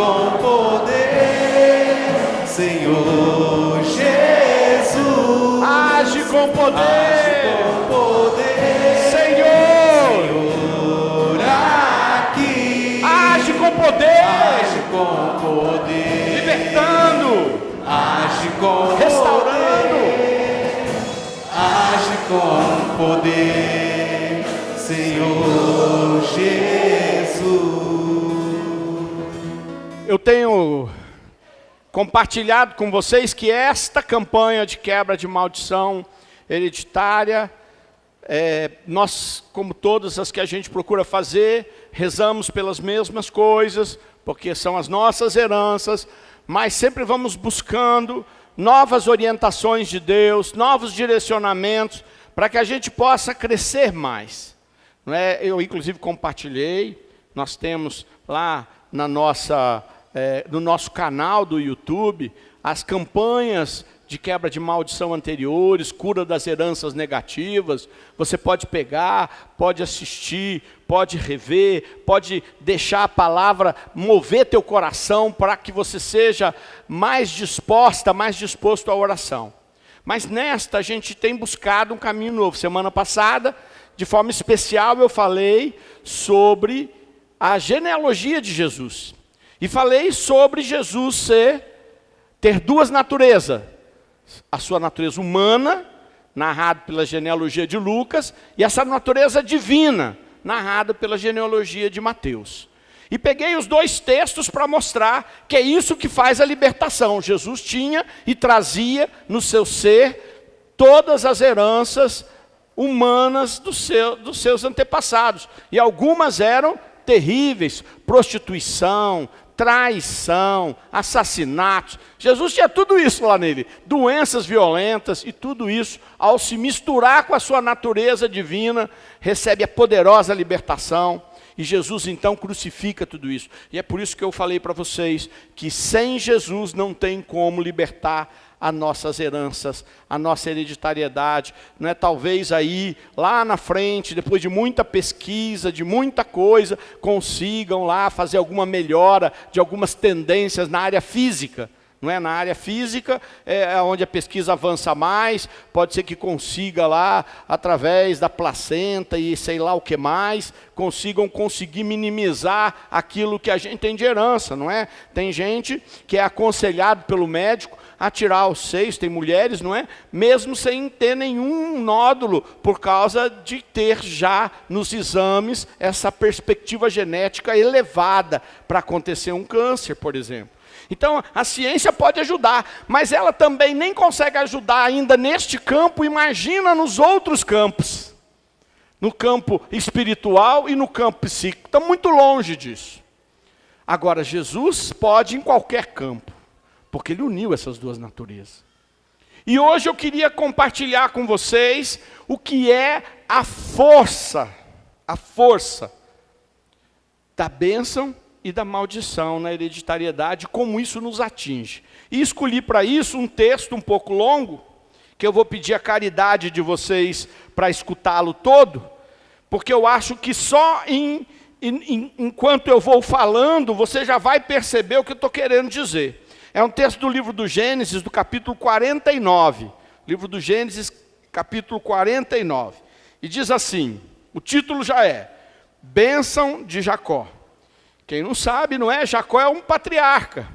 com poder, Senhor Jesus. Age com poder. Age com poder, Senhor. Senhor, aqui. Age com poder. Age com poder. Libertando. Age com Restaurando. poder. Age com poder, Senhor Jesus. Eu tenho compartilhado com vocês que esta campanha de quebra de maldição hereditária, nós, como todas as que a gente procura fazer, rezamos pelas mesmas coisas, porque são as nossas heranças, mas sempre vamos buscando novas orientações de Deus, novos direcionamentos, para que a gente possa crescer mais. Não é? Eu, inclusive, compartilhei, nós temos lá no nosso canal do YouTube, as campanhas de quebra de maldição anteriores, cura das heranças negativas. Você pode pegar, pode assistir, pode rever, pode deixar a palavra mover teu coração para que você seja mais disposto à oração. Mas nesta a gente tem buscado um caminho novo. Semana passada, de forma especial, eu falei sobre a genealogia de Jesus. E falei sobre Jesus ter duas naturezas. A sua natureza humana, narrada pela genealogia de Lucas, e essa natureza divina, narrada pela genealogia de Mateus. E peguei os dois textos para mostrar que é isso que faz a libertação. Jesus tinha e trazia no seu ser todas as heranças humanas dos seus antepassados. E algumas eram terríveis: prostituição, traição, assassinatos. Jesus tinha tudo isso lá nele, doenças violentas, e tudo isso, ao se misturar com a sua natureza divina, recebe a poderosa libertação. E Jesus então crucifica tudo isso. E é por isso que eu falei para vocês que sem Jesus não tem como libertar as nossas heranças, a nossa hereditariedade. Não é? Talvez aí, lá na frente, depois de muita pesquisa, de muita coisa, consigam lá fazer alguma melhora de algumas tendências na área física. Não é? Na área física é onde a pesquisa avança mais, pode ser que consiga lá, através da placenta e sei lá o que mais, conseguir minimizar aquilo que a gente tem de herança, não é? Tem gente que é aconselhado pelo médico a tirar os seios, tem mulheres, não é? Mesmo sem ter nenhum nódulo, por causa de ter já nos exames essa perspectiva genética elevada para acontecer um câncer, por exemplo. Então, a ciência pode ajudar, mas ela também nem consegue ajudar ainda neste campo, imagina nos outros campos. No campo espiritual e no campo psíquico. Está muito longe disso. Agora, Jesus pode em qualquer campo, porque Ele uniu essas duas naturezas. E hoje eu queria compartilhar com vocês o que é a força da bênção e da maldição na hereditariedade, como isso nos atinge. E escolhi para isso um texto um pouco longo, que eu vou pedir a caridade de vocês para escutá-lo todo, porque eu acho que só enquanto eu vou falando, você já vai perceber o que eu estou querendo dizer. É um texto do livro do Gênesis, do capítulo 49. Livro do Gênesis, capítulo 49. E diz assim, o título já é Bênção de Jacó. Quem não sabe, não é? Jacó é um patriarca.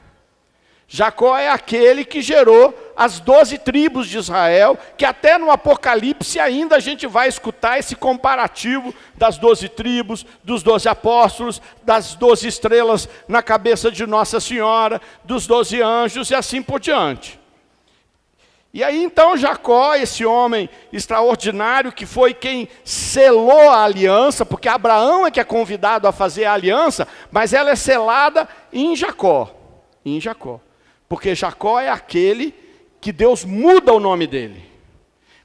Jacó é aquele que gerou as 12 tribos de Israel, que até no Apocalipse ainda a gente vai escutar esse comparativo das 12 tribos, dos 12 apóstolos, das 12 estrelas na cabeça de Nossa Senhora, dos 12 anjos e assim por diante. E aí então Jacó, esse homem extraordinário, que foi quem selou a aliança, porque Abraão é que é convidado a fazer a aliança, mas ela é selada em Jacó. Porque Jacó é aquele que Deus muda o nome dele.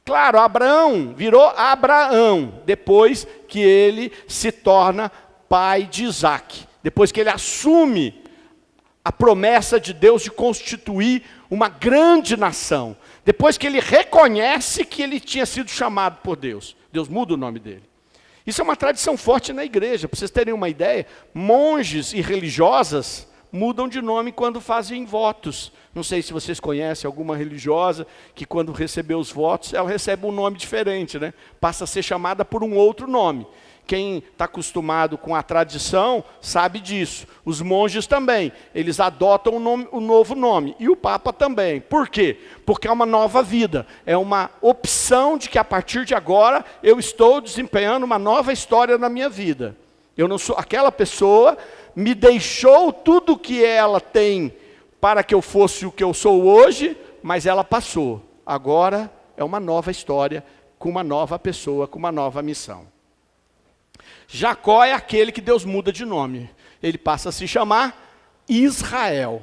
Claro, Abraão virou Abraão, depois que ele se torna pai de Isaac. Depois que ele assume a promessa de Deus de constituir uma grande nação. Depois que ele reconhece que ele tinha sido chamado por Deus. Deus muda o nome dele. Isso é uma tradição forte na igreja. Para vocês terem uma ideia, monges e religiosas mudam de nome quando fazem votos. Não sei se vocês conhecem alguma religiosa que quando recebeu os votos, ela recebe um nome diferente, né? Passa a ser chamada por um outro nome. Quem está acostumado com a tradição sabe disso. Os monges também, eles adotam um novo nome. E o Papa também. Por quê? Porque é uma nova vida. É uma opção de que a partir de agora eu estou desempenhando uma nova história na minha vida. Eu não sou aquela pessoa, me deixou tudo que ela tem para que eu fosse o que eu sou hoje, mas ela passou. Agora é uma nova história, com uma nova pessoa, com uma nova missão. Jacó é aquele que Deus muda de nome. Ele passa a se chamar Israel.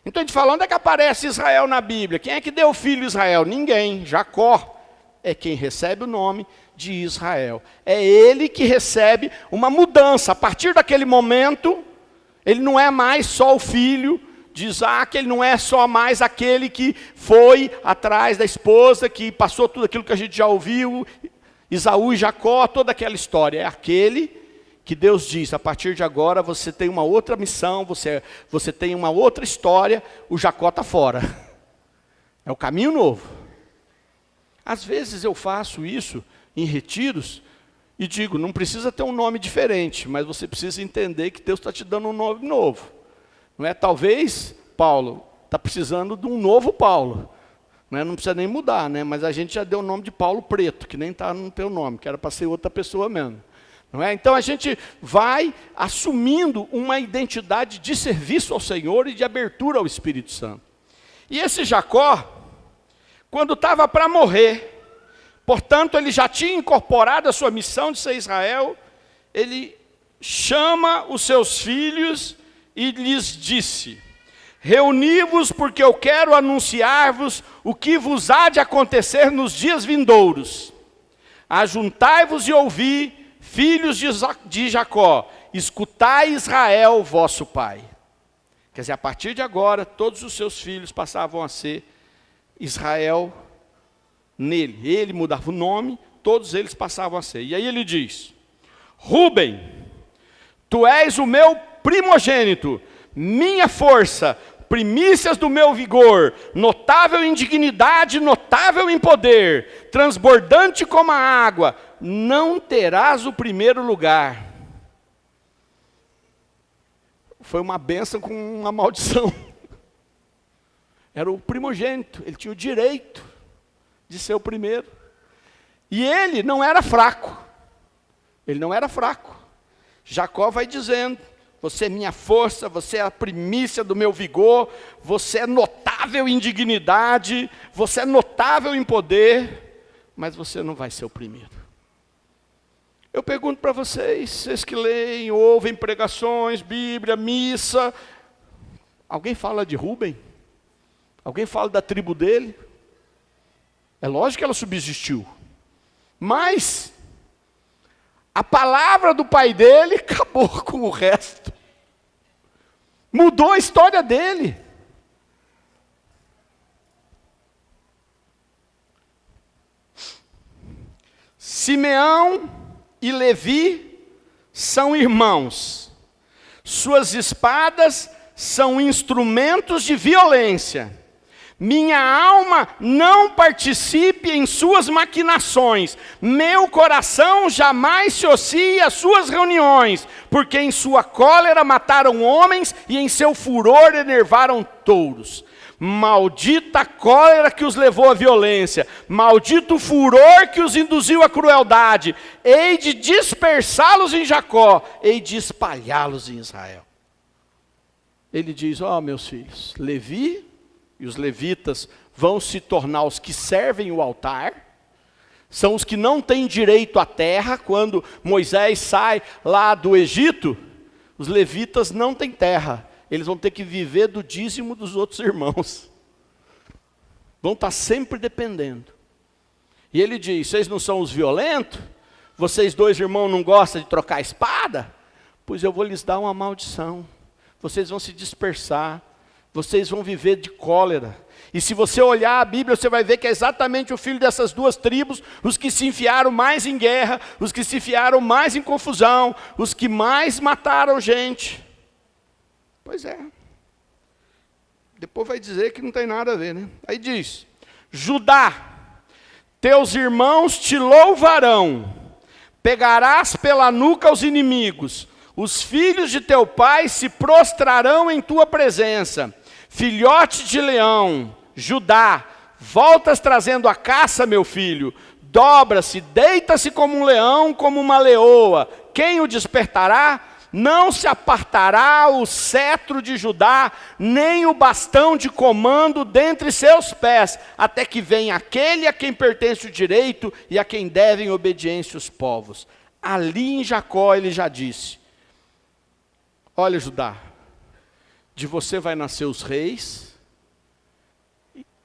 Então a gente fala, onde é que aparece Israel na Bíblia? Quem é que deu o filho Israel? Ninguém. Jacó é quem recebe o nome de Israel. É ele que recebe uma mudança. A partir daquele momento, ele não é mais só o filho de Isaac, ele não é só mais aquele que foi atrás da esposa, que passou tudo aquilo que a gente já ouviu, Esaú e Jacó, toda aquela história. É aquele que Deus diz, a partir de agora você tem uma outra missão, você tem uma outra história, o Jacó está fora. É o caminho novo. Às vezes eu faço isso em retiros e digo, não precisa ter um nome diferente, mas você precisa entender que Deus está te dando um nome novo. Não é? Talvez, Paulo, está precisando de um novo Paulo. Não precisa nem mudar, né? Mas a gente já deu o nome de Paulo Preto, que nem está no teu nome, que era para ser outra pessoa mesmo. Não é? Então a gente vai assumindo uma identidade de serviço ao Senhor e de abertura ao Espírito Santo. E esse Jacó, quando estava para morrer, portanto ele já tinha incorporado a sua missão de ser Israel, ele chama os seus filhos e lhes disse, reuni-vos porque eu quero anunciar-vos o que vos há de acontecer nos dias vindouros. Ajuntai-vos e ouvi, filhos de Jacó, escutai Israel, vosso pai. Quer dizer, a partir de agora, todos os seus filhos passavam a ser Israel nele. Ele mudava o nome, todos eles passavam a ser. E aí ele diz, Rúben, tu és o meu primogênito, minha força, primícias do meu vigor, notável em dignidade, notável em poder, transbordante como a água, não terás o primeiro lugar. Foi uma bênção com uma maldição. Era o primogênito, ele tinha o direito de ser o primeiro. E ele não era fraco. Ele não era fraco. Jacó vai dizendo, você é minha força, você é a primícia do meu vigor, você é notável em dignidade, você é notável em poder, mas você não vai ser o primeiro. Eu pergunto para vocês que leem, ouvem pregações, Bíblia, missa, alguém fala de Rúben? Alguém fala da tribo dele? É lógico que ela subsistiu, mas a palavra do pai dele acabou com o resto. Mudou a história dele. Simeão e Levi são irmãos. Suas espadas são instrumentos de violência. Minha alma não participe em suas maquinações. Meu coração jamais se associe às suas reuniões, porque em sua cólera mataram homens e em seu furor enervaram touros. Maldita a cólera que os levou à violência, maldito o furor que os induziu à crueldade. Hei de dispersá-los em Jacó, hei de espalhá-los em Israel. Ele diz, meus filhos, Levi e os levitas vão se tornar os que servem o altar, são os que não têm direito à terra. Quando Moisés sai lá do Egito, os levitas não têm terra, eles vão ter que viver do dízimo dos outros irmãos, vão estar sempre dependendo. E ele diz, vocês não são os violentos? Vocês dois irmãos não gostam de trocar espada? Pois eu vou lhes dar uma maldição, vocês vão se dispersar, vocês vão viver de cólera. E se você olhar a Bíblia, você vai ver que é exatamente o filho dessas duas tribos, os que se enfiaram mais em guerra, os que se enfiaram mais em confusão, os que mais mataram gente. Pois é. Depois vai dizer que não tem nada a ver, né? Aí diz: Judá, teus irmãos te louvarão, pegarás pela nuca os inimigos, os filhos de teu pai se prostrarão em tua presença. Filhote de leão, Judá, voltas trazendo a caça, meu filho, dobra-se, deita-se como um leão, como uma leoa. Quem o despertará? Não se apartará o cetro de Judá, nem o bastão de comando dentre seus pés, até que venha aquele a quem pertence o direito e a quem devem obediência os povos. Ali em Jacó ele já disse: olha, Judá, de você vai nascer os reis.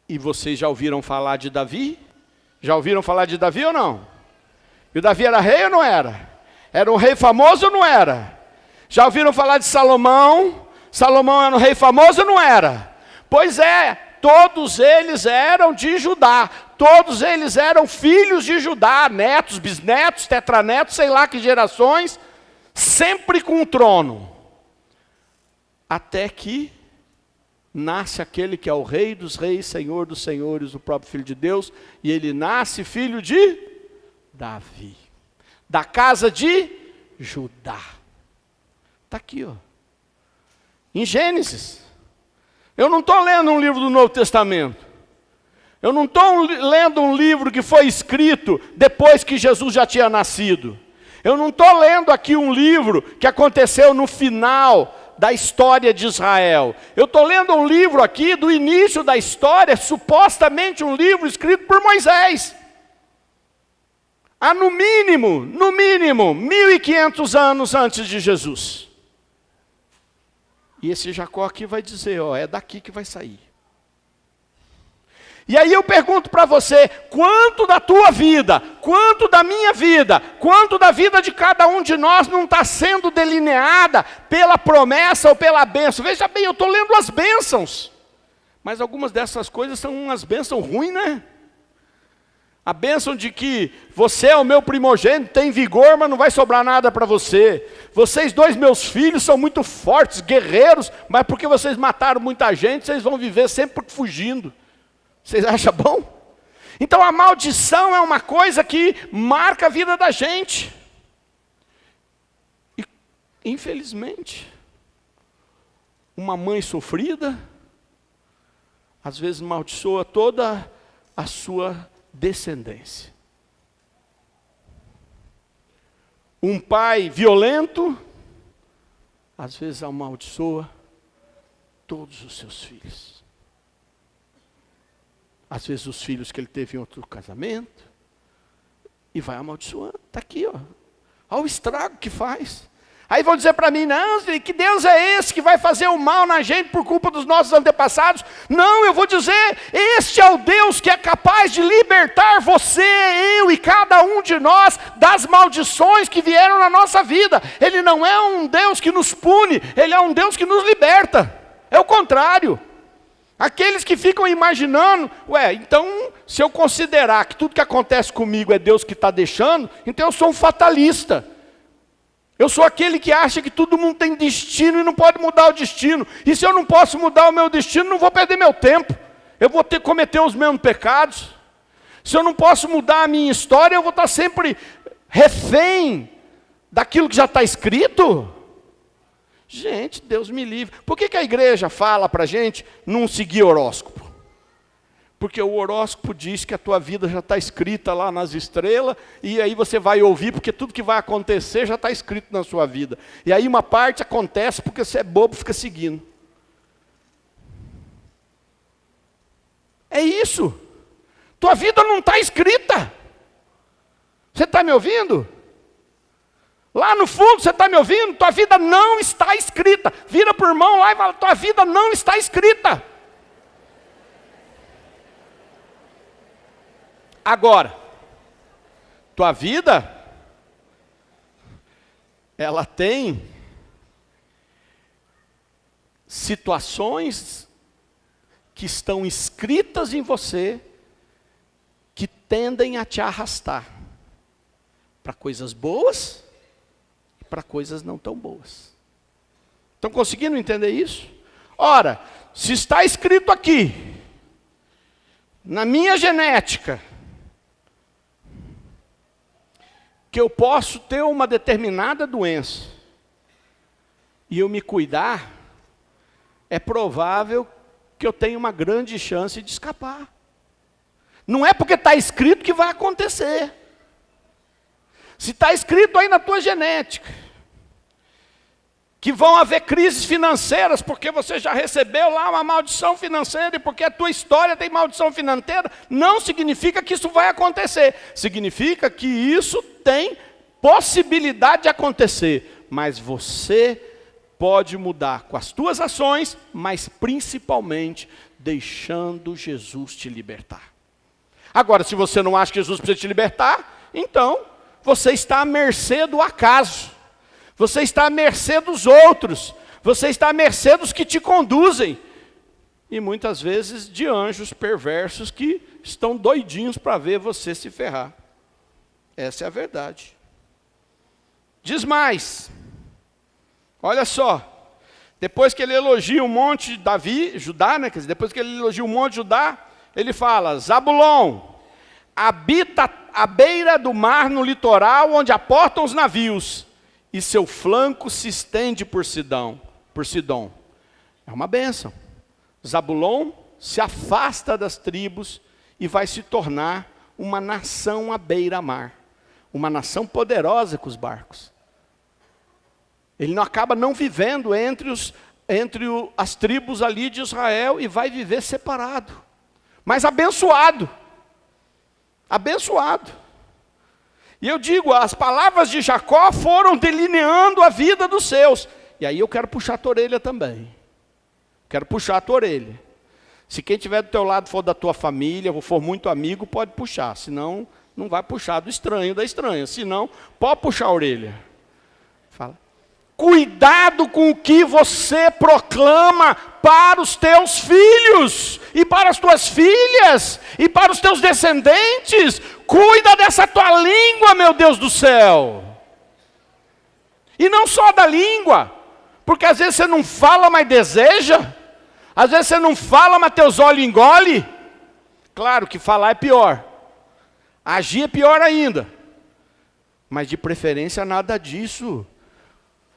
E vocês já ouviram falar de Davi? Já ouviram falar de Davi ou não? E o Davi era rei ou não era? Era um rei famoso ou não era? Já ouviram falar de Salomão? Salomão era um rei famoso ou não era? Pois é, todos eles eram de Judá. Todos eles eram filhos de Judá, netos, bisnetos, tetranetos, sei lá que gerações, sempre com o trono. Até que nasce aquele que é o rei dos reis, senhor dos senhores, o próprio Filho de Deus, e ele nasce filho de Davi, da casa de Judá. Está aqui, ó, em Gênesis. Eu não estou lendo um livro do Novo Testamento. Eu não estou lendo um livro que foi escrito depois que Jesus já tinha nascido. Eu não estou lendo aqui um livro que aconteceu no final da história de Israel. Eu estou lendo um livro aqui do início da história, supostamente um livro escrito por Moisés. Há no mínimo, 1.500 anos antes de Jesus. E esse Jacó aqui vai dizer, ó, é daqui que vai sair. E aí eu pergunto para você, quanto da tua vida, quanto da minha vida, quanto da vida de cada um de nós não está sendo delineada pela promessa ou pela bênção? Veja bem, eu estou lendo as bênçãos, mas algumas dessas coisas são umas bênçãos ruins, né? A bênção de que você é o meu primogênito, tem vigor, mas não vai sobrar nada para você. Vocês dois, meus filhos, são muito fortes, guerreiros, mas porque vocês mataram muita gente, vocês vão viver sempre fugindo. Vocês acham bom? Então a maldição é uma coisa que marca a vida da gente. E, infelizmente, uma mãe sofrida, às vezes amaldiçoa toda a sua descendência. Um pai violento, às vezes amaldiçoa todos os seus filhos. Às vezes os filhos que ele teve em outro casamento, e vai amaldiçoando. Está aqui, ó. Olha o estrago que faz. Aí vão dizer para mim, não, que Deus é esse que vai fazer o mal na gente por culpa dos nossos antepassados? Não, eu vou dizer, este é o Deus que é capaz de libertar você, eu e cada um de nós das maldições que vieram na nossa vida. Ele não é um Deus que nos pune, Ele é um Deus que nos liberta. É o contrário. Aqueles que ficam imaginando, então se eu considerar que tudo que acontece comigo é Deus que está deixando, então eu sou um fatalista. Eu sou aquele que acha que todo mundo tem destino e não pode mudar o destino. E se eu não posso mudar o meu destino, não vou perder meu tempo. Eu vou ter que cometer os mesmos pecados. Se eu não posso mudar a minha história, eu vou estar sempre refém daquilo que já está escrito. Gente, Deus me livre. Por que a igreja fala para a gente não seguir horóscopo? Porque o horóscopo diz que a tua vida já está escrita lá nas estrelas, e aí você vai ouvir, porque tudo que vai acontecer já está escrito na sua vida. E aí uma parte acontece porque você é bobo, fica seguindo. É isso. Tua vida não está escrita. Você está me ouvindo? Lá no fundo, você está me ouvindo? Tua vida não está escrita. Vira para o irmão lá e fala, tua vida não está escrita. Agora, tua vida, ela tem situações que estão escritas em você, que tendem a te arrastar para coisas boas, para coisas não tão boas. Estão conseguindo entender isso? Ora, se está escrito aqui, na minha genética, que eu posso ter uma determinada doença, e eu me cuidar, é provável que eu tenha uma grande chance de escapar. Não é porque está escrito que vai acontecer. Se está escrito aí na tua genética, que vão haver crises financeiras, porque você já recebeu lá uma maldição financeira, e porque a tua história tem maldição financeira, não significa que isso vai acontecer. Significa que isso tem possibilidade de acontecer. Mas você pode mudar com as tuas ações, mas principalmente deixando Jesus te libertar. Agora, se você não acha que Jesus precisa te libertar, então você está à mercê do acaso. Você está à mercê dos outros. Você está à mercê dos que te conduzem. E muitas vezes de anjos perversos que estão doidinhos para ver você se ferrar. Essa é a verdade. Diz mais. Olha só. Depois que ele elogia um monte de Judá, né? Quer dizer, depois que ele elogia um monte de Judá, ele fala: Zabulon habita à beira do mar no litoral, onde aportam os navios, e seu flanco se estende por Sidom. É uma bênção. Zabulon se afasta das tribos e vai se tornar uma nação à beira-mar. Uma nação poderosa com os barcos. Ele não acaba não vivendo entre as tribos ali de Israel e vai viver separado. Mas abençoado. Abençoado. E eu digo, as palavras de Jacó foram delineando a vida dos seus. E aí eu quero puxar a tua orelha também. Quero puxar a tua orelha. Se quem estiver do teu lado for da tua família, ou for muito amigo, pode puxar. Senão, não vai puxar do estranho, da estranha. Senão, pode puxar a orelha. Fala. Cuidado com o que você proclama para os teus filhos, e para as tuas filhas, e para os teus descendentes. Cuida dessa tua língua, meu Deus do céu. E não só da língua, porque às vezes você não fala, mas deseja. Às vezes você não fala, mas teus olhos engolem. Claro que falar é pior. Agir é pior ainda. Mas de preferência nada disso.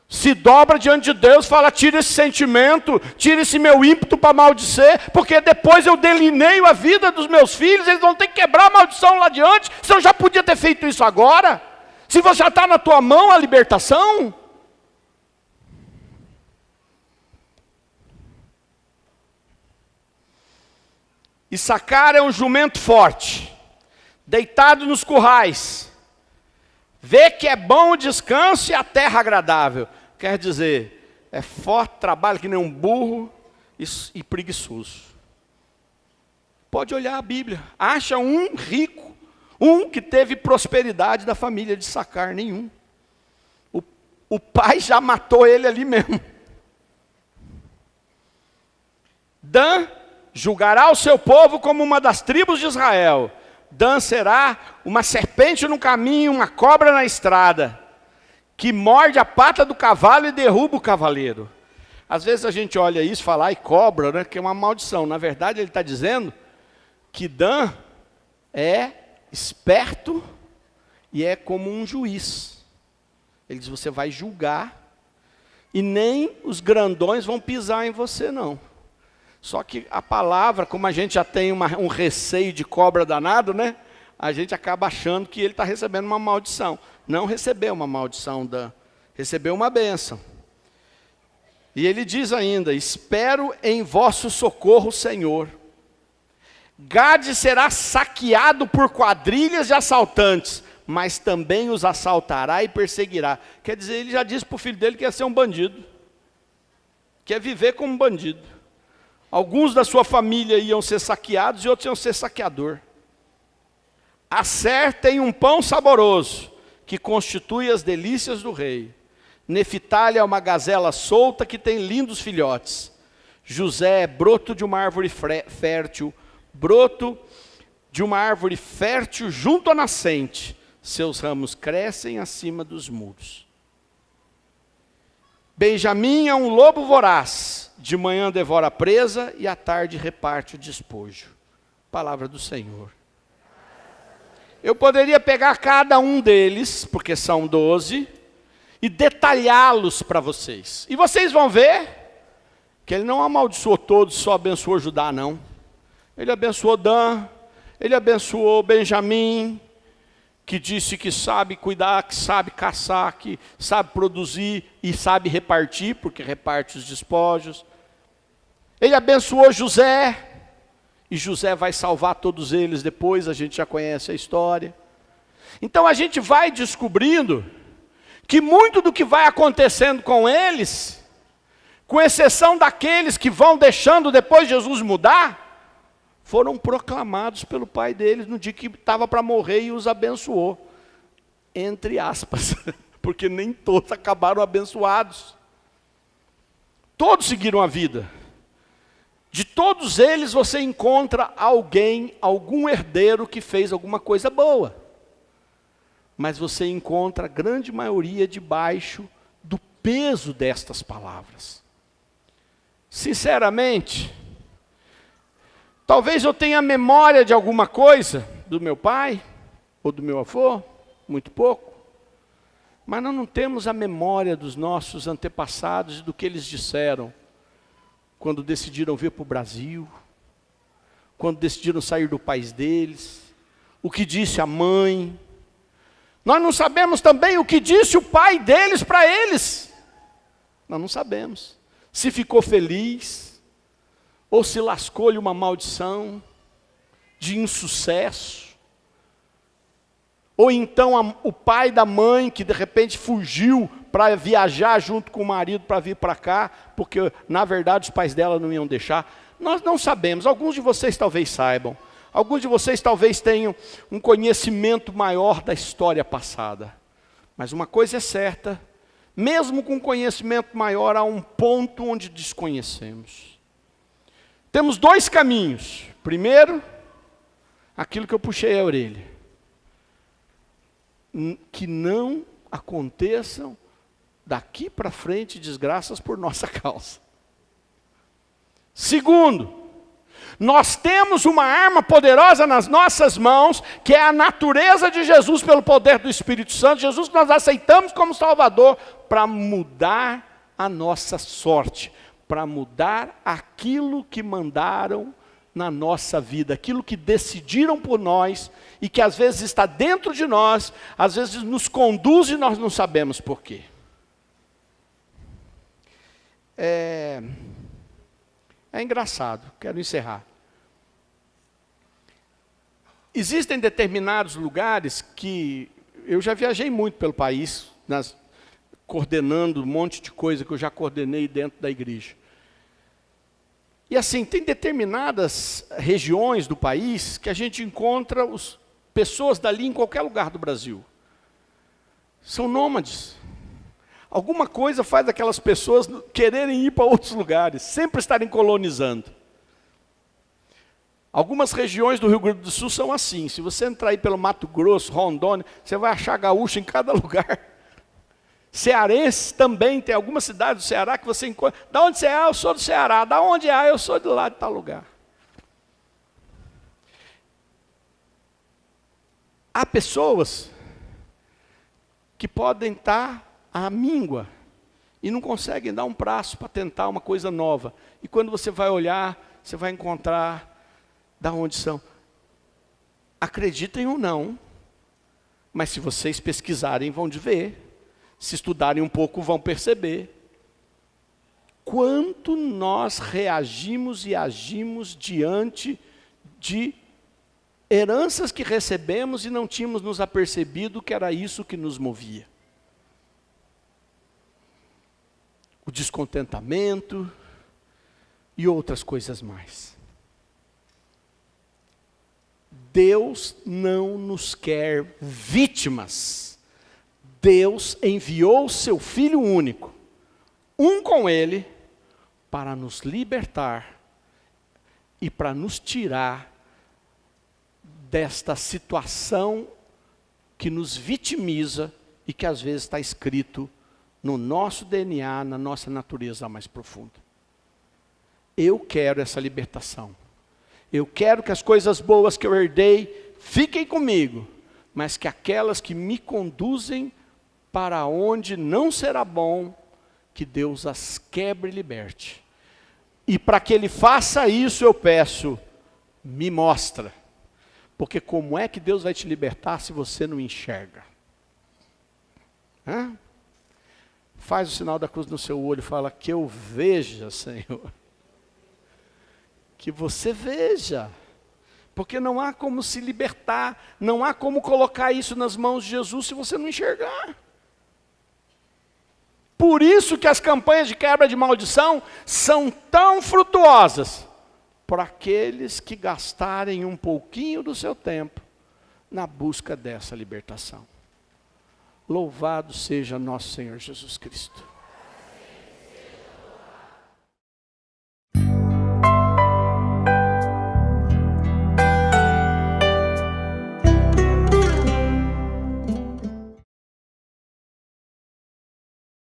Se dobra diante de Deus, fala: tira esse sentimento, tira esse meu ímpeto para maldizer, porque depois eu delineio a vida dos meus filhos, eles vão ter que quebrar a maldição lá adiante. Se eu já podia ter feito isso agora, se você já está na tua mão a libertação. Issacar é um jumento forte, deitado nos currais, vê que é bom o descanso e a terra agradável. Quer dizer, é forte, trabalha que nem um burro e preguiçoso. Pode olhar a Bíblia. Acha um rico, um que teve prosperidade da família de Issacar, nenhum. O pai já matou ele ali mesmo. Dan julgará o seu povo como uma das tribos de Israel. Dan será uma serpente no caminho, uma cobra na estrada, que morde a pata do cavalo e derruba o cavaleiro. Às vezes a gente olha isso e fala: ai, cobra, né, que é uma maldição. Na verdade ele está dizendo que Dan é esperto e é como um juiz. Ele diz: você vai julgar e nem os grandões vão pisar em você não. Só que a palavra, como a gente já tem um receio de cobra danado, né? A gente acaba achando que ele está recebendo uma maldição. Não recebeu uma maldição, recebeu uma bênção. E ele diz ainda: espero em vosso socorro, Senhor. Gade será saqueado por quadrilhas de assaltantes, mas também os assaltará e perseguirá. Quer dizer, ele já disse para o filho dele que ia ser um bandido. Quer viver como um bandido. Alguns da sua família iam ser saqueados e outros iam ser saqueador. Asser tem um pão saboroso, que constitui as delícias do rei. Neftali é uma gazela solta que tem lindos filhotes. José é broto de uma árvore fértil, junto à nascente. Seus ramos crescem acima dos muros. Benjamim é um lobo voraz, de manhã devora a presa e à tarde reparte o despojo. Palavra do Senhor. Eu poderia pegar cada um deles, porque são 12, e detalhá-los para vocês. E vocês vão ver que ele não amaldiçoou todos, só abençoou Judá, não. Ele abençoou Dan, ele abençoou Benjamim, que disse que sabe cuidar, que sabe caçar, que sabe produzir e sabe repartir, porque reparte os despojos. Ele abençoou José, e José vai salvar todos eles depois, a gente já conhece a história. Então a gente vai descobrindo que muito do que vai acontecendo com eles, com exceção daqueles que vão deixando depois Jesus mudar, foram proclamados pelo pai deles no dia que estava para morrer e os abençoou. Entre aspas, porque nem todos acabaram abençoados. Todos seguiram a vida. De todos eles você encontra alguém, algum herdeiro que fez alguma coisa boa. Mas você encontra a grande maioria debaixo do peso destas palavras. Sinceramente, talvez eu tenha memória de alguma coisa do meu pai ou do meu avô, muito pouco. Mas nós não temos a memória dos nossos antepassados e do que eles disseram quando decidiram vir para o Brasil, quando decidiram sair do país deles, o que disse a mãe. Nós não sabemos também o que disse o pai deles para eles. Nós não sabemos. Se ficou feliz, ou se lascou-lhe uma maldição de insucesso. Ou então o pai da mãe que de repente fugiu para viajar junto com o marido para vir para cá, porque na verdade os pais dela não iam deixar. Nós não sabemos, alguns de vocês talvez saibam. Alguns de vocês talvez tenham um conhecimento maior da história passada. Mas uma coisa é certa, mesmo com conhecimento maior, há um ponto onde desconhecemos. Temos 2 caminhos. Primeiro, aquilo que eu puxei a orelha. Que não aconteçam daqui para frente desgraças por nossa causa. Segundo, nós temos uma arma poderosa nas nossas mãos, que é a natureza de Jesus pelo poder do Espírito Santo. Jesus que nós aceitamos como Salvador para mudar a nossa sorte, para mudar aquilo que mandaram na nossa vida, aquilo que decidiram por nós e que às vezes está dentro de nós, às vezes nos conduz e nós não sabemos por quê. É engraçado, quero encerrar. Existem determinados lugares que eu já viajei muito pelo país, coordenando um monte de coisa que eu já coordenei dentro da igreja. E assim, tem determinadas regiões do país que a gente encontra pessoas dali em qualquer lugar do Brasil. São nômades. Alguma coisa faz aquelas pessoas quererem ir para outros lugares, sempre estarem colonizando. Algumas regiões do Rio Grande do Sul são assim. Se você entrar aí pelo Mato Grosso, Rondônia, você vai achar gaúcho em cada lugar. Cearense também, tem algumas cidades do Ceará que você encontra. Da onde você é? Eu sou do Ceará. Da onde é? Eu sou de lá, de tal lugar. Há pessoas que podem estar à míngua e não conseguem dar um braço para tentar uma coisa nova. E quando você vai olhar, você vai encontrar da onde são. Acreditem ou não, mas se vocês pesquisarem, vão ver. Se estudarem um pouco, vão perceber. Quanto nós reagimos e agimos diante de heranças que recebemos e não tínhamos nos apercebido que era isso que nos movia. O descontentamento e outras coisas mais. Deus não nos quer vítimas. Deus enviou o seu Filho único, com Ele, para nos libertar e para nos tirar desta situação que nos vitimiza e que às vezes está escrito no nosso DNA, na nossa natureza mais profunda. Eu quero essa libertação. Eu quero que as coisas boas que eu herdei fiquem comigo, mas que aquelas que me conduzem para onde não será bom, que Deus as quebre e liberte. E para que Ele faça isso, eu peço, me mostra. Porque como é que Deus vai te libertar se você não enxerga? Hã? Faz o sinal da cruz no seu olho e fala, que eu veja, Senhor. Que você veja. Porque não há como se libertar, não há como colocar isso nas mãos de Jesus se você não enxergar. Por isso que as campanhas de quebra de maldição são tão frutuosas para aqueles que gastarem um pouquinho do seu tempo na busca dessa libertação. Louvado seja nosso Senhor Jesus Cristo.